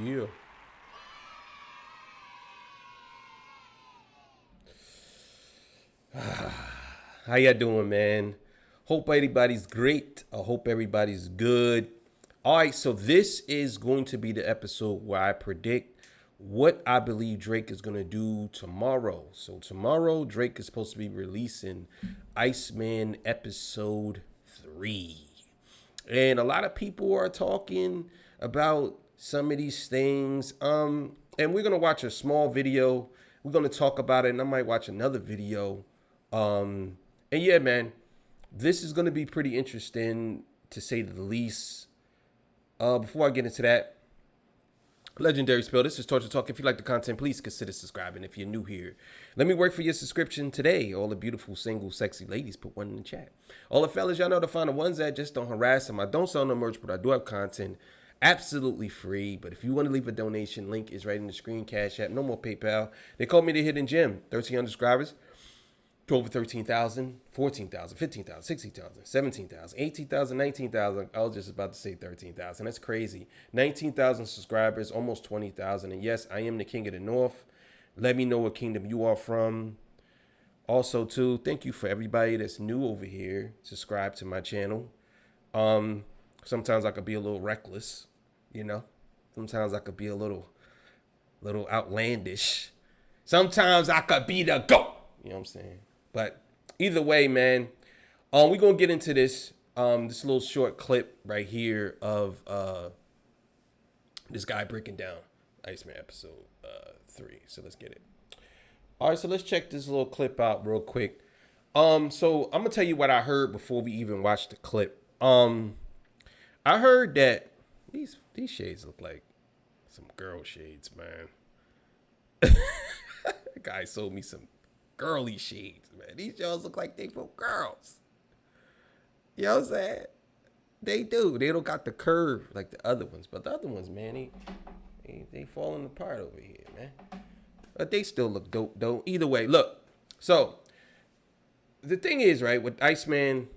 Yeah. How y'all doing, man? Hope everybody's great. I hope everybody's good. All right, so this is going to be the episode where I predict what I believe Drake is going to do tomorrow. So tomorrow, Drake is supposed to be releasing Iceman episode 3. And a lot of people are talking about some of these things. And we're gonna watch a small video. We're gonna talk about it, and I might watch another video. And yeah, man, this is gonna be pretty interesting to say the least. Before I get into that, Legendary Spill, this is Torture Talk. If you like the content, please consider subscribing. If you're new here, let me work for your subscription today. All the beautiful, single, sexy ladies, put one in the chat. All the fellas, y'all know to find the ones that just don't harass them. I don't sell no merch, but I do have content absolutely free. But if you want to leave a donation, link is right in the screen. Cash App, no more PayPal. They call me the Hidden Gem. 1,300 subscribers. To over 13,000, 14,000, 15,000, 16,000, 17,000, 18,000, 19,000. I was just about to say 13,000. That's crazy. 19,000 subscribers, almost 20,000. And yes, I am the King of the North. Let me know what kingdom you are from. Also, too, thank you for everybody that's new over here. Subscribe to my channel. Sometimes I could be a little reckless, you know. Sometimes I could be a little outlandish. Sometimes I could be the GOAT. You know what I'm saying? But either way, man, we're going to get into this little short clip right here of this guy breaking down Iceman episode 3. So let's get it. All right, so let's check this little clip out real quick. So I'm going to tell you what I heard before we even watch the clip. I heard that these shades look like some girl shades, man. The guy sold me some girly shades, man. These shows look like they for girls. You know what I'm saying? They do. They don't got the curve like the other ones. But the other ones, man, they falling apart over here, man. But they still look dope, though. Either way, look. So, the thing is, right, with the Iceman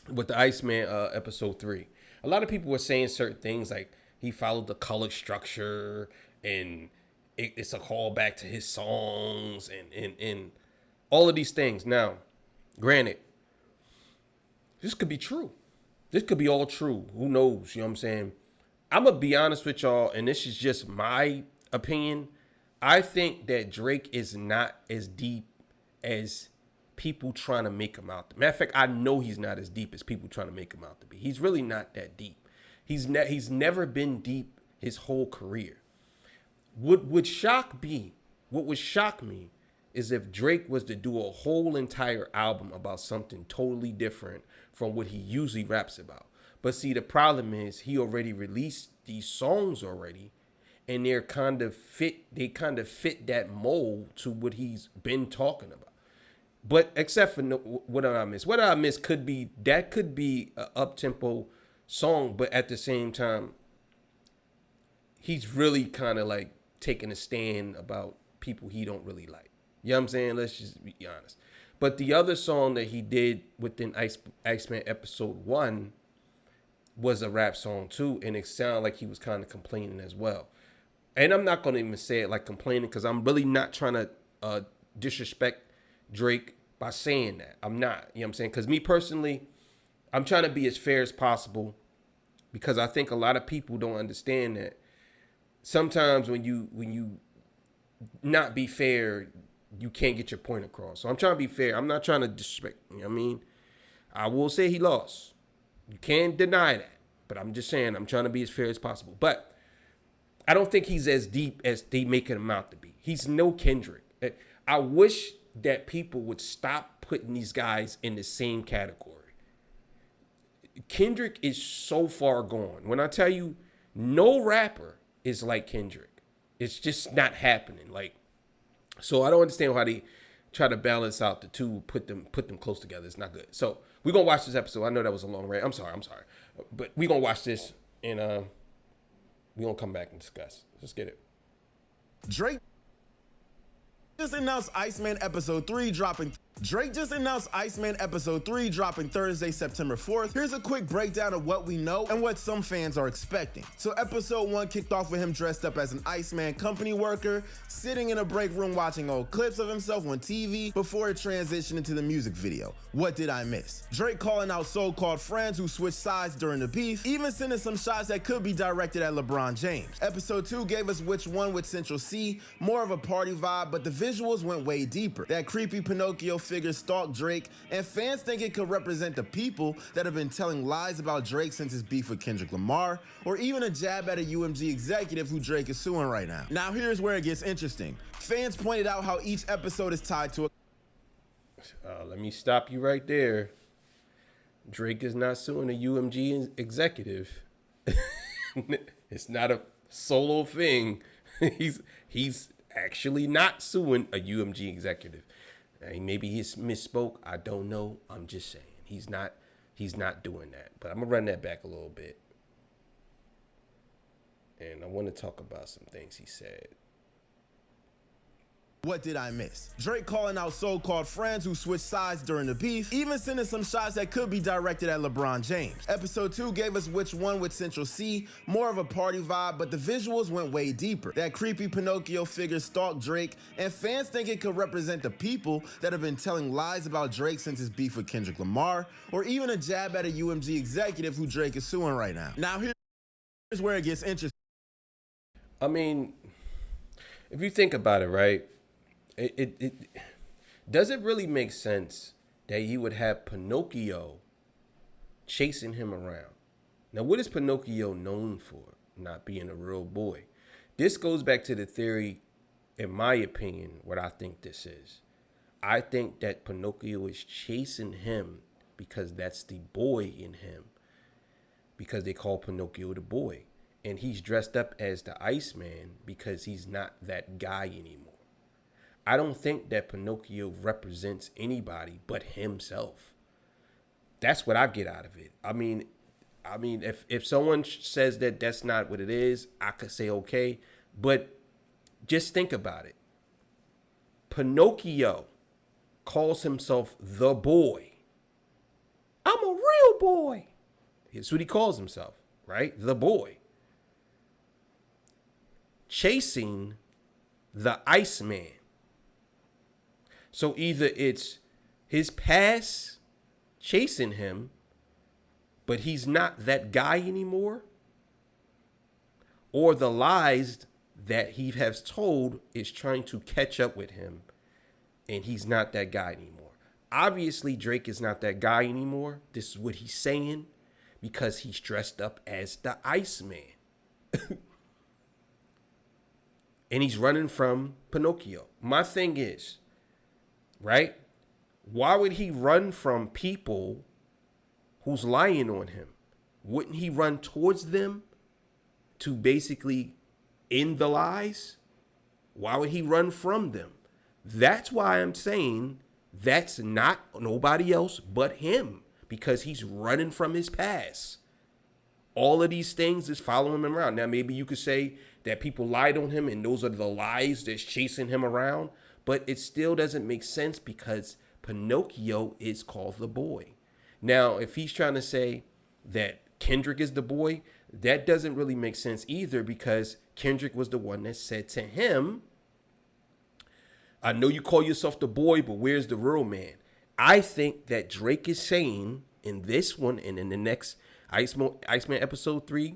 episode 3, a lot of people were saying certain things like he followed the color structure and it's a callback to his songs and all of these things. Now, granted, this could be true. This could be all true. Who knows? You know what I'm saying? I'm going to be honest with y'all, and this is just my opinion. I think that Drake is not as deep as people trying to make him out. Matter of fact, I know he's not as deep as people trying to make him out to be. He's really not that deep. He's never been deep his whole career. What would shock me is if Drake was to do a whole entire album about something totally different from what he usually raps about. But see, the problem is he already released these songs already, and they kind of fit that mold to what he's been talking about. But except for what did I miss? What I miss could be an up-tempo song, but at the same time, he's really kind of like taking a stand about people he don't really like. You know what I'm saying? Let's just be honest. But the other song that he did within Iceman episode 1 was a rap song too, and it sounded like he was kind of complaining as well. And I'm not going to even say it like complaining because I'm really not trying to disrespect Drake by saying that. I'm not. You know what I'm saying? Because me personally, I'm trying to be as fair as possible because I think a lot of people don't understand that sometimes when you not be fair, you can't get your point across. So I'm trying to be fair. I'm not trying to disrespect. You know what I mean? I will say he lost. You can't deny that. But I'm just saying I'm trying to be as fair as possible. But I don't think he's as deep as they making him out to be. He's no Kendrick. I wish that people would stop putting these guys in the same category. Kendrick is so far gone. When I tell you, no rapper is like Kendrick. It's just not happening. Like, so I don't understand how they try to balance out the two, put them close together. It's not good. So we're gonna watch this episode. I know that was a long rant. I'm sorry. But we're gonna watch this and we're gonna come back and discuss. Let's get it. Drake just announced Iceman episode 3 dropping Drake just announced Iceman Episode 3 dropping Thursday, September 4th. Here's a quick breakdown of what we know and what some fans are expecting. So Episode 1 kicked off with him dressed up as an Iceman company worker, sitting in a break room watching old clips of himself on TV before it transitioned into the music video, What Did I Miss? Drake calling out so-called friends who switched sides during the beef, even sending some shots that could be directed at LeBron James. Episode 2 gave us Which One with Central C, more of a party vibe, but the visuals went way deeper. That creepy Pinocchio figure stalked Drake, and fans think it could represent the people that have been telling lies about Drake since his beef with Kendrick Lamar, or even a jab at a UMG executive who Drake is suing right now. Now here's where it gets interesting. Fans pointed out how each episode is tied to a... Let me stop you right there. Drake is not suing a UMG executive. It's not a solo thing. He's actually not suing a UMG executive. Maybe he misspoke. I don't know. I'm just saying he's not doing that. But I'm gonna run that back a little bit, and I want to talk about some things he said. What did I miss? Drake calling out so-called friends who switched sides during the beef, even sending some shots that could be directed at LeBron James. Episode 2 gave us Which One with Central C, more of a party vibe, but the visuals went way deeper. That creepy Pinocchio figure stalked Drake, and fans think it could represent the people that have been telling lies about Drake since his beef with Kendrick Lamar, or even a jab at a UMG executive who Drake is suing right now. Now here's where it gets interesting. I mean, if you think about it, right? It does it really make sense that you would have Pinocchio chasing him around? Now, what is Pinocchio known for? Not being a real boy. This goes back to the theory, in my opinion, what I think this is. I think that Pinocchio is chasing him because that's the boy in him, because they call Pinocchio the boy. And he's dressed up as the Iceman because he's not that guy anymore. I don't think that Pinocchio represents anybody but himself. That's what I get out of it. I mean, if someone says that that's not what it is, I could say okay. But just think about it. Pinocchio calls himself the boy. I'm a real boy. That's what he calls himself, right? The boy. Chasing the Iceman. So either it's his past chasing him, but he's not that guy anymore, or the lies that he has told is trying to catch up with him, and he's not that guy anymore. Obviously, Drake is not that guy anymore. This is what he's saying because he's dressed up as the Iceman. And he's running from Pinocchio. My thing is, right? Why would he run from people who's lying on him? Wouldn't he run towards them to basically end the lies? Why would he run from them? That's why I'm saying that's not nobody else but him, because he's running from his past. All of these things is following him around. Now, maybe you could say that people lied on him and those are the lies that's chasing him around. But it still doesn't make sense because Pinocchio is called the boy. Now, if he's trying to say that Kendrick is the boy, that doesn't really make sense either, because Kendrick was the one that said to him, I know you call yourself the boy, but where's the real man? I think that Drake is saying in this one and in the next Iceman Episode 3,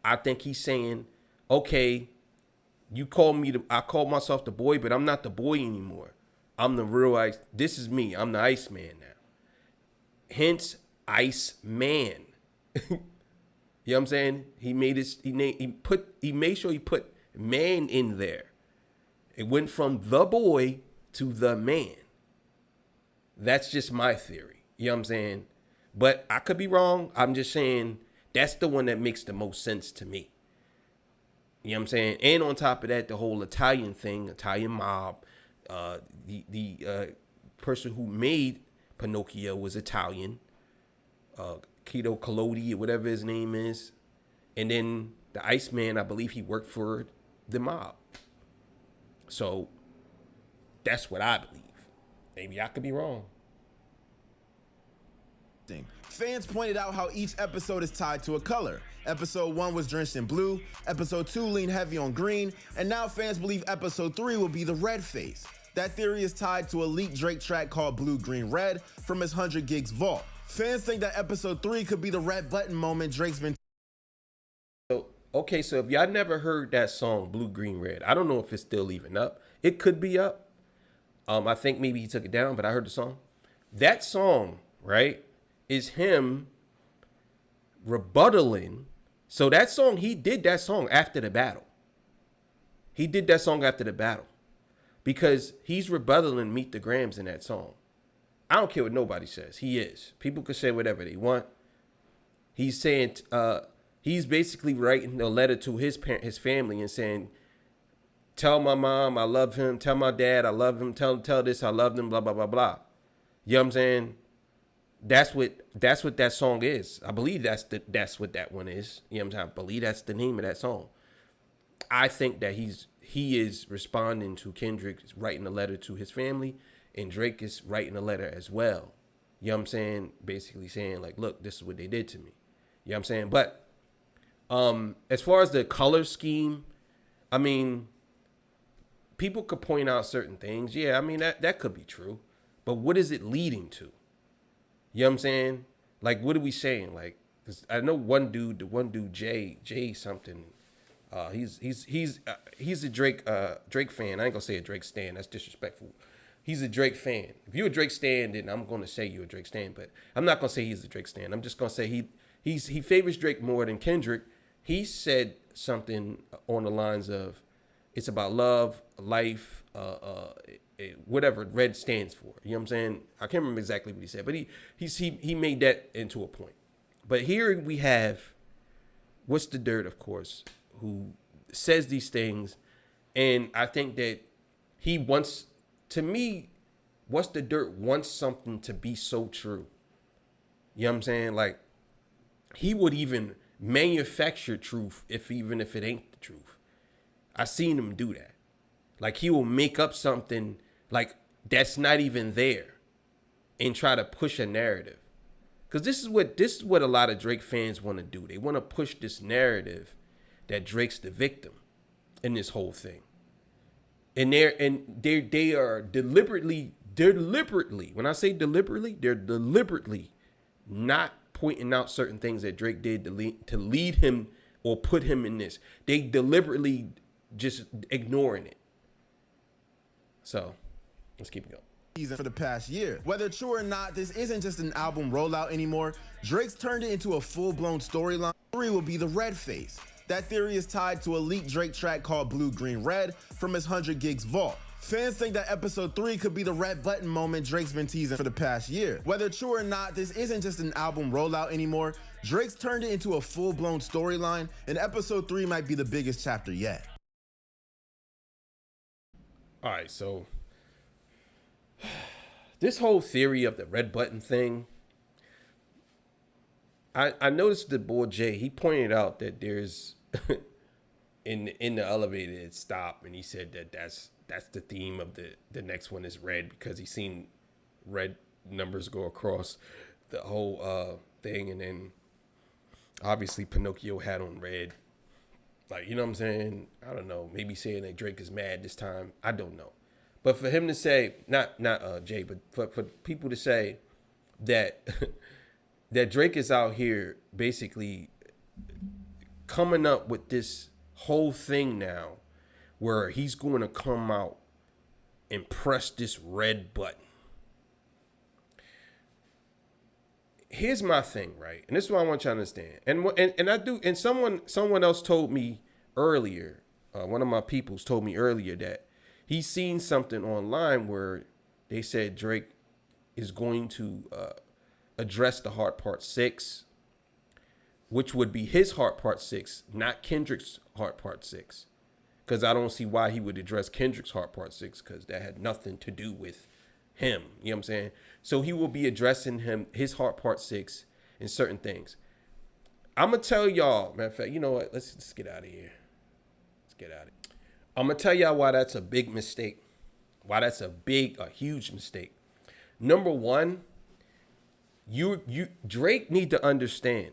I think he's saying, okay, you call me I call myself the boy, but I'm not the boy anymore. I'm the real Ice. This is me. I'm the Iceman now. Hence, Iceman. You know what I'm saying? He made his, he made sure he put man in there. It went from the boy to the man. That's just my theory. You know what I'm saying? But I could be wrong. I'm just saying that's the one that makes the most sense to me. You know what I'm saying? And on top of that, the whole Italian thing, Italian mob, the person who made Pinocchio was Italian, Guido Collodi, or whatever his name is. And then the Iceman, I believe he worked for the mob. So that's what I believe. Maybe I could be wrong. Fans pointed out how each episode is tied to a color. Episode 1 was drenched in blue, episode 2 leaned heavy on green, and now fans believe episode 3 will be the red phase. That theory is tied to a leaked Drake track called Blue Green Red from his 100 Gigs vault. Fans think that episode 3 could be the red button moment Drake's been. Okay, so if y'all never heard that song, Blue Green Red, I don't know if it's still even up. It could be up. I think maybe he took it down, but I heard the song. That song, right, is him rebuttaling. So that song, he did that song after the battle. He did that song after the battle because he's rebuttaling Meet the Grams in that song. I don't care what nobody says. He is. People can say whatever they want. He's saying, he's basically writing a letter to his family and saying, tell my mom I love him. Tell my dad I love him. Tell this I love them. Blah blah blah blah. You know what I'm saying? That's what that song is. I believe that's what that one is. You know what I'm saying? I believe that's the name of that song. I think that he is responding to Kendrick, writing a letter to his family, and Drake is writing a letter as well. You know what I'm saying? Basically saying like, look, this is what they did to me. You know what I'm saying? But as far as the color scheme, I mean, people could point out certain things. Yeah, I mean, that could be true. But what is it leading to? You know what I'm saying? Like, what are we saying? Like, 'cause I know one dude, Jay something. He's a Drake fan. I ain't gonna say a Drake stan. That's disrespectful. He's a Drake fan. If you're a Drake stan, then I'm gonna say you're a Drake stan. But I'm not gonna say he's a Drake stan. I'm just gonna say he favors Drake more than Kendrick. He said something on the lines of, it's about love, life, whatever red stands for. You know what I'm saying? I can't remember exactly what he said, but he made that into a point. But here we have What's the Dirt, of course, who says these things, and I think that he wants, to me, What's the Dirt wants something to be so true. You know what I'm saying? Like, he would even manufacture truth even if it ain't the truth. I seen him do that. Like, he will make up something like that's not even there and try to push a narrative. Because this is what a lot of Drake fans want to do. They want to push this narrative that Drake's the victim in this whole thing. And they are deliberately, when I say deliberately, they're deliberately not pointing out certain things that Drake did to lead him or put him in this. They deliberately just ignoring it. So let's keep it going. For the past year. Whether true or not, this isn't just an album rollout anymore. Drake's turned it into a full-blown storyline. 3 will be the red phase. That theory is tied to a leaked Drake track called Blue Green Red from his 100 Gigs vault. Fans think that episode 3 could be the red button moment Drake's been teasing for the past year. Whether true or not, this isn't just an album rollout anymore. Drake's turned it into a full-blown storyline, and episode 3 might be the biggest chapter yet. All right, so this whole theory of the red button thing, I noticed the boy Jay, he pointed out that there's in the elevator it stopped, and he said that that's the theme of the next one is red because he's seen red numbers go across the whole thing, and then obviously Pinocchio had on red. Like, you know what I'm saying? I don't know. Maybe saying that Drake is mad this time. I don't know. But for him to say, not Jay, but for people to say that that Drake is out here basically coming up with this whole thing now where he's going to come out and press this red button. Here's my thing, right? And this is what I want you to understand. And I do. And someone else told me earlier. One of my peoples told me earlier that he's seen something online where they said Drake is going to address the Heart Part 6, which would be his Heart Part 6, not Kendrick's Heart Part 6. Because I don't see why he would address Kendrick's Heart Part 6, because that had nothing to do with him. You know what I'm saying? So he will be addressing his Heart Part 6 in certain things. I'm going to tell y'all, matter of fact, you know what? Let's get out of here. Let's get out of here. I'm going to tell y'all why that's a big mistake. Why that's a huge mistake. Number one, Drake need to understand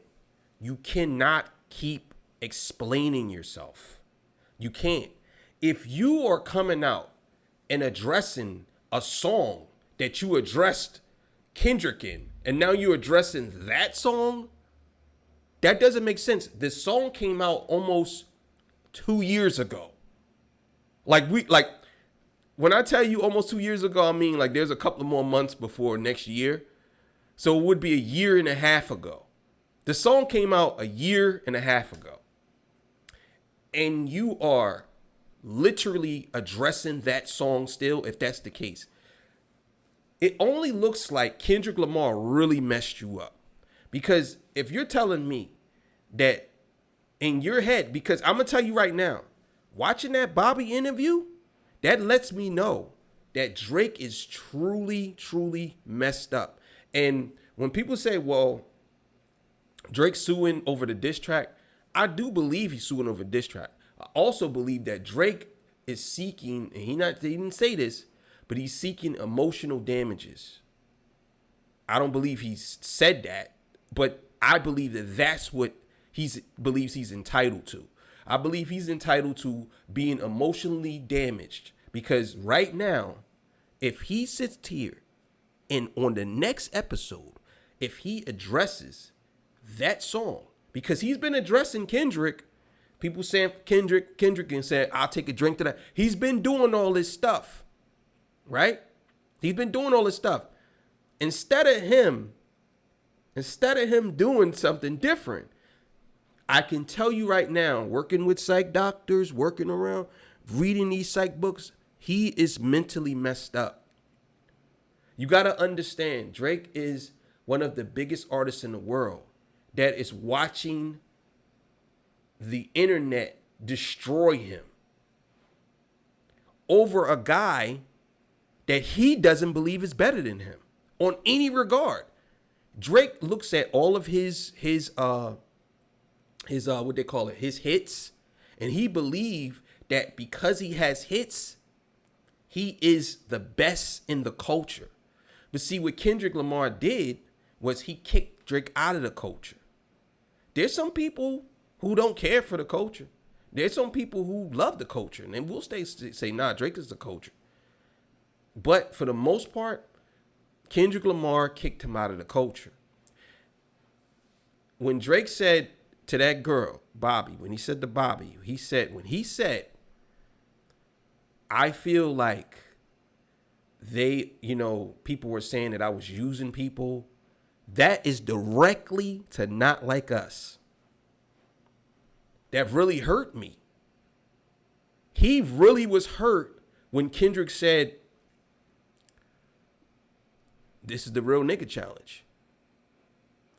you cannot keep explaining yourself. You can't. If you are coming out and addressing a song that you addressed Kendrick in, and now you're addressing that song, that doesn't make sense. This song came out almost 2 years ago. Like when I tell you almost 2 years ago, I mean like there's a couple of more months before next year. So it would be a year and a half ago. The song came out a year and a half ago. And you are literally addressing that song still, if that's the case. It only looks like Kendrick Lamar really messed you up. Because if you're telling me that in your head, because I'm going to tell you right now, watching that Bobby interview, that lets me know that Drake is truly, truly messed up. And when people say, well, Drake's suing over the diss track, I do believe he's suing over diss track. I also believe that Drake is seeking, and he didn't say this, but he's seeking emotional damages. I don't believe he's said that, but I believe that that's what he believes he's entitled to. I believe he's entitled to being emotionally damaged because right now, if he sits here and on the next episode, if he addresses that song, because he's been addressing Kendrick, people saying Kendrick and saying, I'll take a drink to that. He's been doing all this stuff, right? He's been doing all this stuff. Instead of him doing something different, I can tell you right now, working with psych doctors, working around, reading these psych books, he is mentally messed up. You got to understand, Drake is one of the biggest artists in the world that is watching the internet destroy him over a guy that he doesn't believe is better than him on any regard. Drake looks at all of his what they call it, his hits, and he believes that because he has hits, he is the best in the culture. But see, what Kendrick Lamar did was he kicked Drake out of the culture. There's some people who don't care for the culture. There's some people who love the culture, and then we'll say, nah, Drake is the culture. But for the most part, Kendrick Lamar kicked him out of the culture. When Drake said to that girl, Bobby, when he said to Bobby, he said, I feel like people were saying that I was using people. That is directly to not like us. That really hurt me. He really was hurt when Kendrick said, this is the real nigga challenge.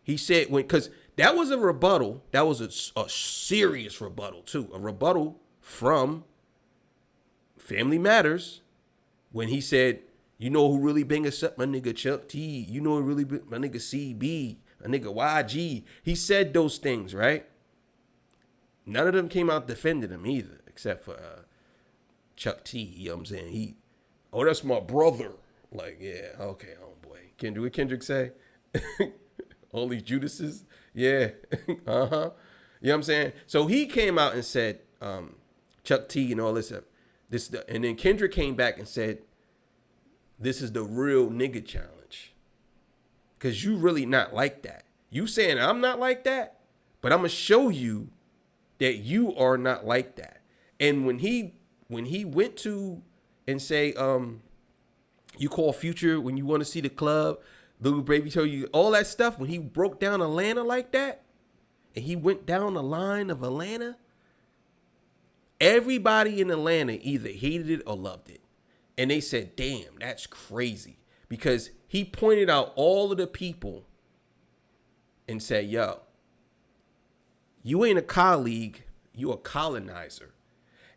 He said, because that was a rebuttal. That was a serious rebuttal too. A rebuttal from Family Matters when he said, you know who really bang us up? My nigga Chuck T. You know who really my nigga CB, my nigga YG. He said those things, right? None of them came out defending him either, except for Chuck T. You know what I'm saying? That's my brother. Like, yeah, okay, homeboy. What Kendrick say? All these Judases? Yeah. Uh-huh. You know what I'm saying? So he came out and said, Chuck T and all this stuff. And then Kendrick came back and said, this is the real nigga challenge. Because you really not like that. You saying I'm not like that, but I'm going to show you that you are not like that. And when he went to and say, you call Future when you want to see the club, Lil Baby told you all that stuff, when he broke down Atlanta like that, and he went down the line of Atlanta, everybody in Atlanta either hated it or loved it. And they said, damn, that's crazy. Because he pointed out all of the people and said, yo, you ain't a colleague, you a colonizer.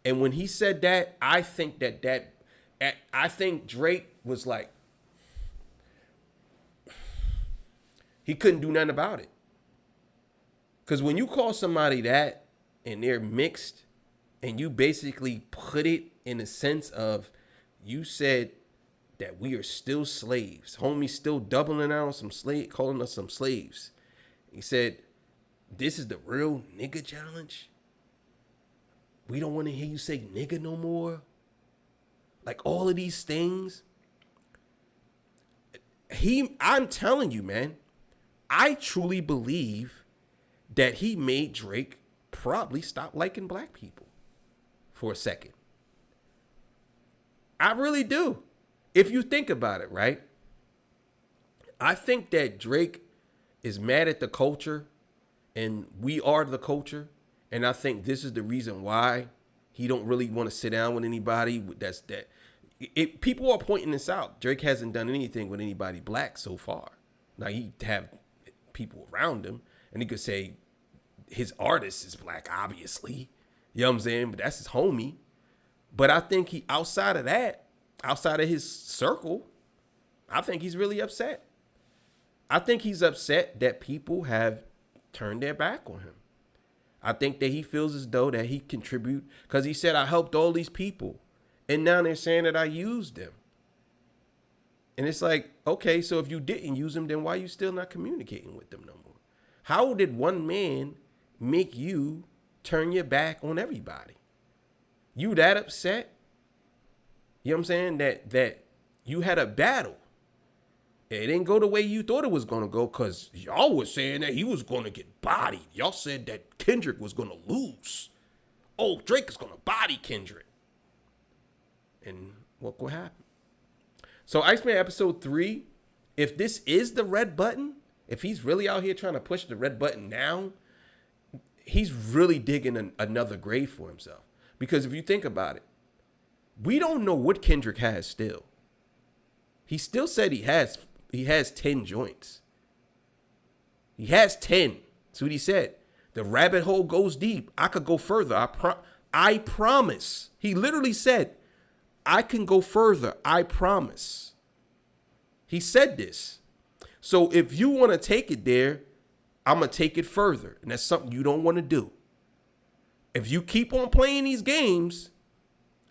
And when he said that, I think I think Drake was like, he couldn't do nothing about it. Because when you call somebody that and they're mixed and you basically put it in a sense of, you said that we are still slaves. Homie still doubling out on some slave, calling us some slaves. He said, this is the real nigga challenge. We don't want to hear you say nigga no more. Like all of these things. I'm telling you, man, I truly believe that he made Drake probably stop liking black people for a second. I really do. If you think about it, right? I think that Drake is mad at the culture and we are the culture. And I think this is the reason why he don't really want to sit down with anybody. People are pointing this out. Drake hasn't done anything with anybody black so far. Now he have people around him and he could say his artist is black, obviously. You know what I'm saying? But that's his homie. But I think he, outside of his circle, I think he's really upset. I think he's upset that people have turned their back on him. I think that he feels as though that he contribute because he said, I helped all these people. And now they're saying that I used them. And it's like, okay, so if you didn't use them, then why are you still not communicating with them no more? How did one man make you turn your back on everybody? You that upset? You know what I'm saying? That you had a battle. It didn't go the way you thought it was going to go because y'all was saying that he was going to get bodied. Y'all said that Kendrick was going to lose. Oh, Drake is going to body Kendrick. And what will happen? So Iceman episode 3, if this is the red button, if he's really out here trying to push the red button now, he's really digging another grave for himself. Because if you think about it, we don't know what Kendrick has still. He still said he has 10 joints. He has 10. That's what he said. The rabbit hole goes deep. I could go further. I promise. He literally said, I can go further. I promise. He said this. So if you want to take it there, I'm going to take it further. And that's something you don't want to do. If you keep on playing these games,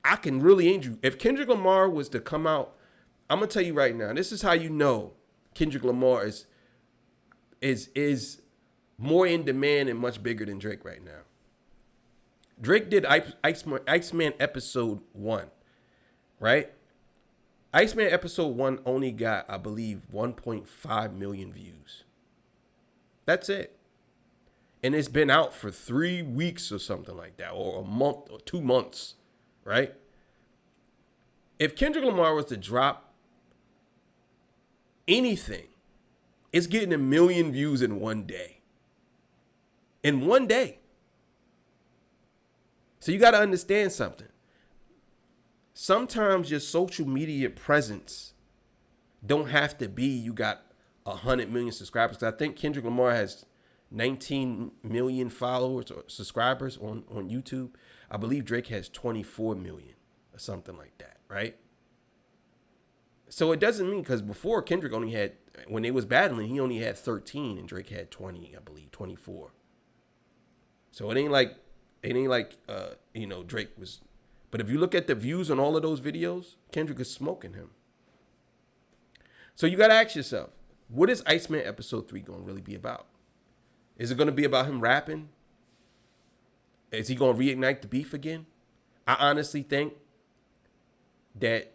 I can really end you. If Kendrick Lamar was to come out, I'm going to tell you right now, this is how you know Kendrick Lamar is more in demand and much bigger than Drake right now. Drake did Iceman episode 1, right? Iceman episode 1 only got, I believe, 1.5 million views. That's it. And it's been out for 3 weeks or something like that, or a month or 2 months, right? If Kendrick Lamar was to drop anything, it's getting 1 million views in one day. In one day. So you got to understand something. Sometimes your social media presence don't have to be you got 100 million subscribers. I think Kendrick Lamar has 19 million followers or subscribers on YouTube. I believe Drake has 24 million or something like that, right? So it doesn't mean, because before Kendrick only had, when they was battling, he only had 13 and Drake had 20, I believe, 24. So it ain't like Drake was, but if you look at the views on all of those videos, Kendrick is smoking him. So you got to ask yourself, what is Iceman episode 3 going to really be about? Is it going to be about him rapping? Is he going to reignite the beef again? I honestly think that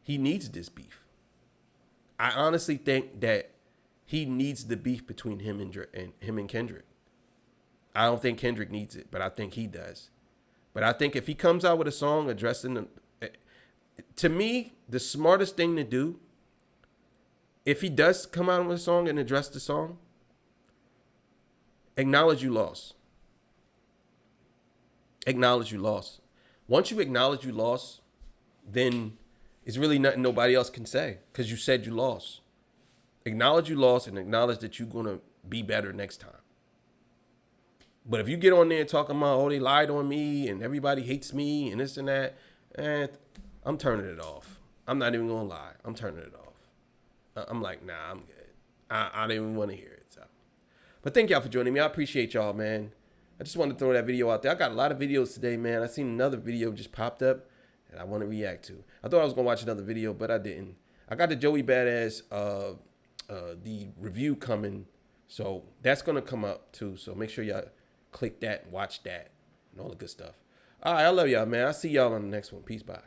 he needs this beef. I honestly think that he needs the beef between him and Kendrick. I don't think Kendrick needs it, but I think he does. But I think if he comes out with a song addressing them, to me, the smartest thing to do, if he does come out with a song and address the song, acknowledge you lost. Acknowledge you lost. Once you acknowledge you lost, then it's really nothing nobody else can say because you said you lost. Acknowledge you lost and acknowledge that you're going to be better next time. But if you get on there talking about, oh, they lied on me and everybody hates me and this and that, I'm turning it off. I'm not even going to lie. I'm turning it off. I'm like, nah, I'm good. I don't even want to hear it. So. But thank y'all for joining me. I appreciate y'all, man. I just wanted to throw that video out there. I got a lot of videos today, man. I seen another video just popped up that I want to react to. I thought I was going to watch another video, but I didn't. I got the Joey Badass the review coming, so that's gonna come up too. So make sure y'all click that and watch that and all the good stuff. All right, I love y'all, man. I'll see y'all on the next one. Peace, bye.